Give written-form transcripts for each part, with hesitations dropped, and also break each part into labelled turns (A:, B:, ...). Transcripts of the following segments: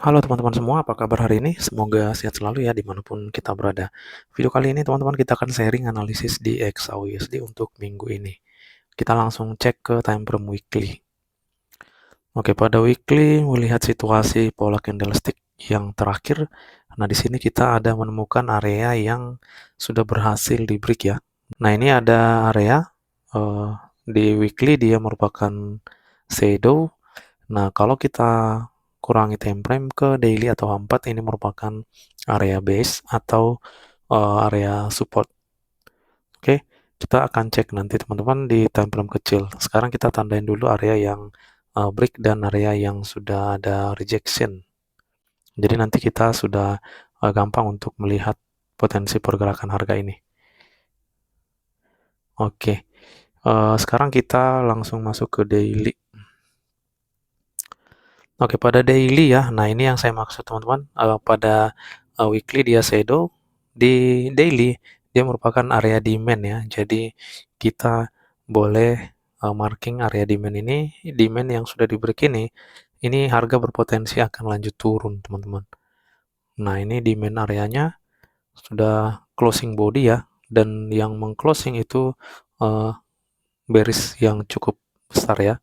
A: Halo teman-teman semua, apa kabar hari ini? Semoga sehat selalu ya dimanapun kita berada. Video kali ini teman-teman kita akan sharing analisis di XAUUSD untuk minggu ini. Kita langsung cek ke time frame weekly. Oke, pada weekly melihat situasi pola candlestick yang terakhir. Nah, di sini kita ada menemukan area yang sudah berhasil di break ya. Nah, ini ada area di weekly dia merupakan shadow. Nah, kalau kita kurangi time frame ke daily atau H4, ini merupakan area base atau area support. Oke, kita akan cek nanti teman-teman di time frame kecil. Sekarang kita tandain dulu area yang break dan area yang sudah ada rejection. Jadi nanti kita sudah gampang untuk melihat potensi pergerakan harga ini. Oke, sekarang kita langsung masuk ke daily. Oke, pada daily ya. Nah, ini yang saya maksud teman-teman. Pada weekly dia shadow, di daily dia merupakan area demand ya. Jadi kita boleh marking area demand ini, demand yang sudah di break ini harga berpotensi akan lanjut turun teman-teman. Nah, ini demand areanya sudah closing body ya, dan yang mengclosing itu uh, bearish yang cukup besar ya.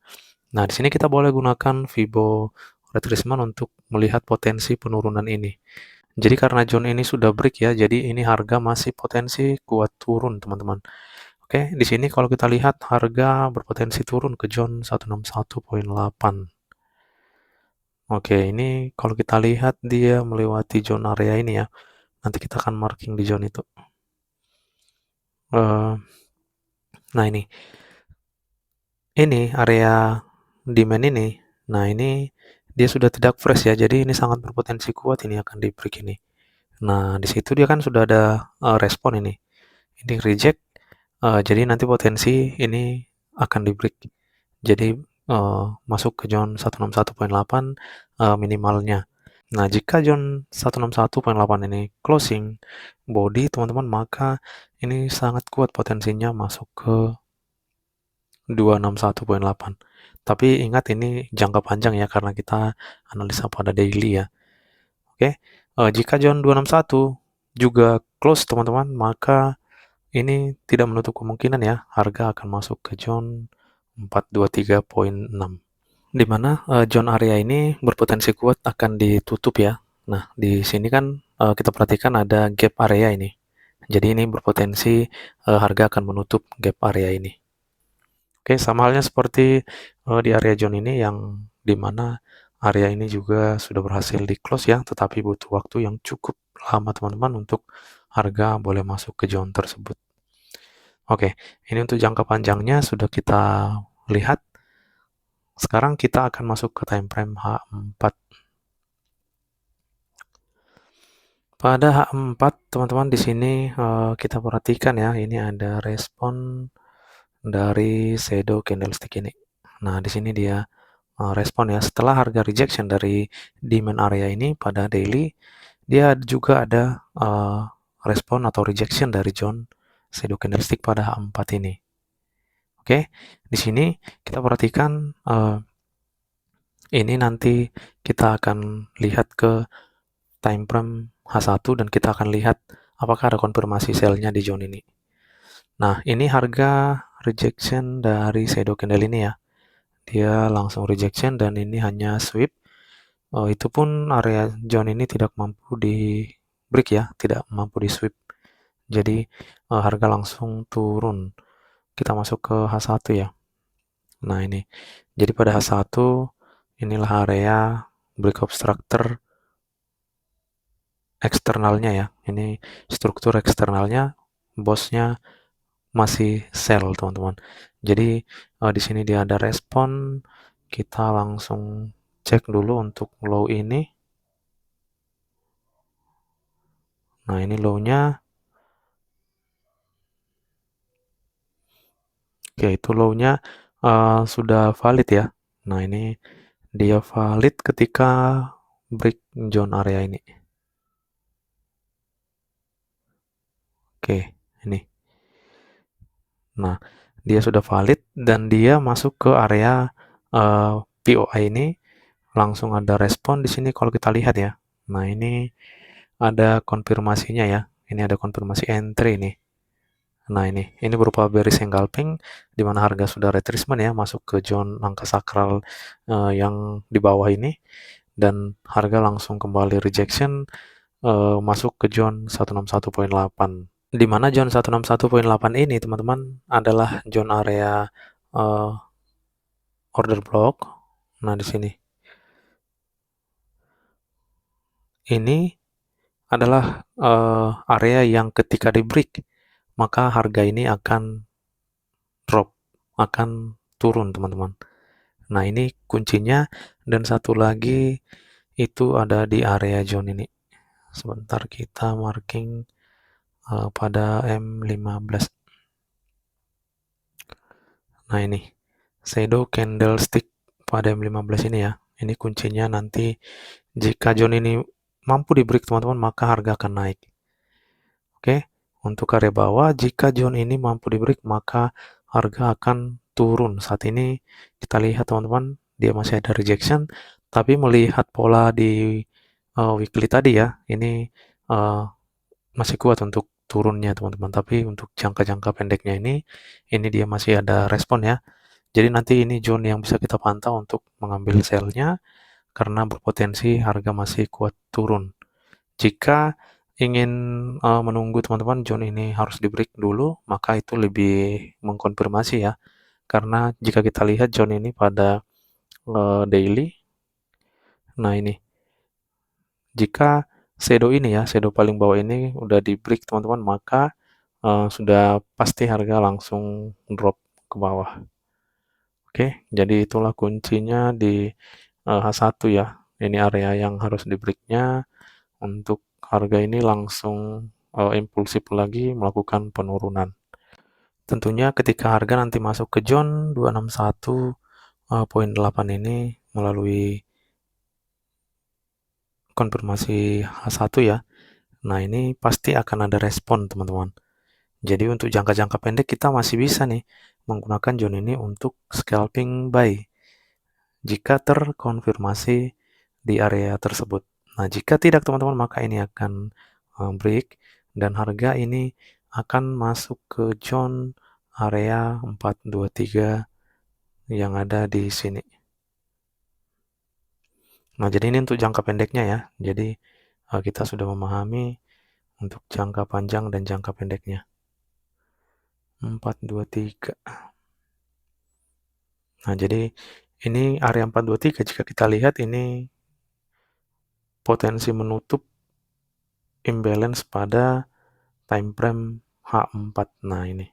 A: Nah, di sini kita boleh gunakan Fibo retracement untuk melihat potensi penurunan ini. Jadi karena zone ini sudah break ya, jadi ini harga masih potensi kuat turun, teman-teman. Oke, di sini kalau kita lihat harga berpotensi turun ke zone 161.8. Oke, ini kalau kita lihat dia melewati zone area ini ya. Nanti kita akan marking di zone itu. Nah, ini area demand ini. Nah, ini dia sudah tidak fresh ya, jadi ini sangat berpotensi kuat ini akan di break ini. Nah, di situ dia kan sudah ada respon ini. Ini reject, jadi nanti potensi ini akan di break. Jadi masuk ke zone 161.8 minimalnya. Nah, jika zone 161.8 ini closing body, teman-teman, maka ini sangat kuat potensinya masuk ke 261.8. Tapi ingat ini jangka panjang ya, karena kita analisa pada daily ya. Oke, jika zone 261 juga close teman-teman, maka ini tidak menutup kemungkinan ya, harga akan masuk ke zone 423.6. Di mana zone area ini berpotensi kuat akan ditutup ya. Nah, di sini kan kita perhatikan ada gap area ini. Jadi ini berpotensi harga akan menutup gap area ini. Oke, sama halnya seperti di area zone ini yang di mana area ini juga sudah berhasil di close ya, tetapi butuh waktu yang cukup lama teman-teman untuk harga boleh masuk ke zone tersebut. Oke, ini untuk jangka panjangnya sudah kita lihat. Sekarang kita akan masuk ke time frame H4. Pada H4, teman-teman di sini kita perhatikan ya, ini ada respon dari shadow candlestick ini. Nah, di sini dia respon ya, setelah harga rejection dari demand area ini pada daily, dia juga ada respon atau rejection dari zone shadow candlestick pada H4 ini. Oke, di sini kita perhatikan ini nanti kita akan lihat ke time frame H1 dan kita akan lihat apakah ada konfirmasi sell-nya di zone ini. Nah, ini harga rejection dari shadow candle ini ya. Dia langsung rejection dan ini hanya sweep. Itu pun area zone ini tidak mampu di break ya, tidak mampu di sweep. Jadi harga langsung turun. Kita masuk ke H1 ya. Nah, ini. Jadi pada H1 inilah area breakout structure eksternalnya ya. Ini struktur eksternalnya, bosnya masih sell teman-teman. Jadi di sini dia ada respon, kita langsung cek dulu untuk low ini. Nah, ini low-nya, yaitu low-nya sudah valid ya. Nah, ini dia valid ketika break zone area ini. Oke, ini. Nah, dia sudah valid dan dia masuk ke area POI ini langsung ada respon di sini kalau kita lihat ya. Nah, ini ada konfirmasinya ya. Ini ada konfirmasi entry nih. Nah, ini berupa bearish engulfing di mana harga sudah retracement ya, masuk ke zone angka sakral yang di bawah ini, dan harga langsung kembali rejection masuk ke zone 161.8. Di mana zone 161.8 ini teman-teman adalah zone area uh, order block. Nah, di sini ini adalah area yang ketika di break maka harga ini akan drop, akan turun teman-teman. Nah, ini kuncinya, dan satu lagi itu ada di area zone ini. Sebentar kita marking pada M15. Nah, ini shadow candlestick pada M15 ini ya. Ini kuncinya nanti jika zone ini mampu di break teman-teman, maka harga akan naik. Oke, untuk area bawah jika zone ini mampu di break maka harga akan turun. Saat ini kita lihat teman-teman, dia masih ada rejection, tapi melihat pola di weekly tadi ya, ini uh, masih kuat untuk turunnya teman-teman. Tapi untuk jangka-jangka pendeknya ini dia masih ada respon ya. Jadi nanti ini zone yang bisa kita pantau untuk mengambil sell-nya karena berpotensi harga masih kuat turun. Jika ingin menunggu teman-teman zone ini harus di break dulu, maka itu lebih mengkonfirmasi ya. Karena jika kita lihat zone ini pada daily, nah ini jika shadow ini ya, shadow paling bawah ini udah di break teman-teman, maka sudah pasti harga langsung drop ke bawah. Oke, jadi itulah kuncinya di H1 ya. Ini area yang harus di break-nya untuk harga ini langsung impulsif lagi melakukan penurunan. Tentunya ketika harga nanti masuk ke zone 261.8 ini melalui konfirmasi H1 ya. Nah, ini pasti akan ada respon teman-teman. Jadi untuk jangka-jangka pendek kita masih bisa nih menggunakan zone ini untuk scalping buy jika terkonfirmasi di area tersebut. Nah, jika tidak teman-teman, maka ini akan break dan harga ini akan masuk ke zone area 423 yang ada di sini. Nah, jadi ini untuk jangka pendeknya ya. Jadi kita sudah memahami untuk jangka panjang dan jangka pendeknya. 423. Nah, jadi ini area 423 jika kita lihat ini potensi menutup imbalance pada time frame H4. Nah, ini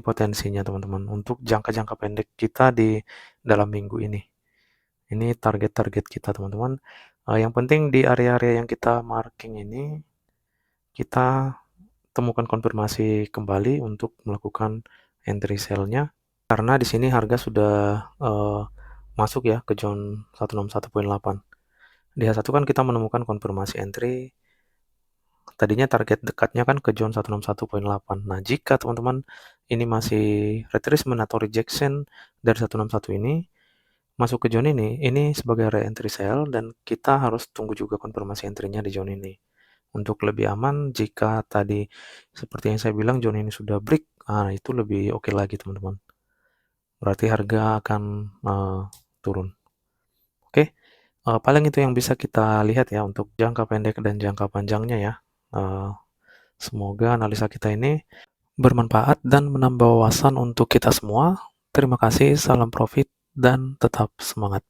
A: potensinya teman-teman untuk jangka-jangka pendek kita di dalam minggu ini. Ini target-target kita teman-teman. Yang penting di area-area yang kita marking ini kita temukan konfirmasi kembali untuk melakukan entry sell-nya, karena di sini harga sudah masuk ya ke zone 161.8. Di H1 kan kita menemukan konfirmasi entry, tadinya target dekatnya kan ke zone 161.8. Nah, jika teman-teman ini masih retracement atau rejection dari 161 ini, masuk ke zone ini sebagai re-entry sell, dan kita harus tunggu juga konfirmasi entry-nya di zone ini. Untuk lebih aman, jika tadi seperti yang saya bilang zone ini sudah break, itu lebih oke lagi teman-teman. Berarti harga akan turun. Oke, paling itu yang bisa kita lihat ya untuk jangka pendek dan jangka panjangnya ya. Semoga analisa kita ini bermanfaat dan menambah wawasan untuk kita semua. Terima kasih, salam profit, dan tetap semangat.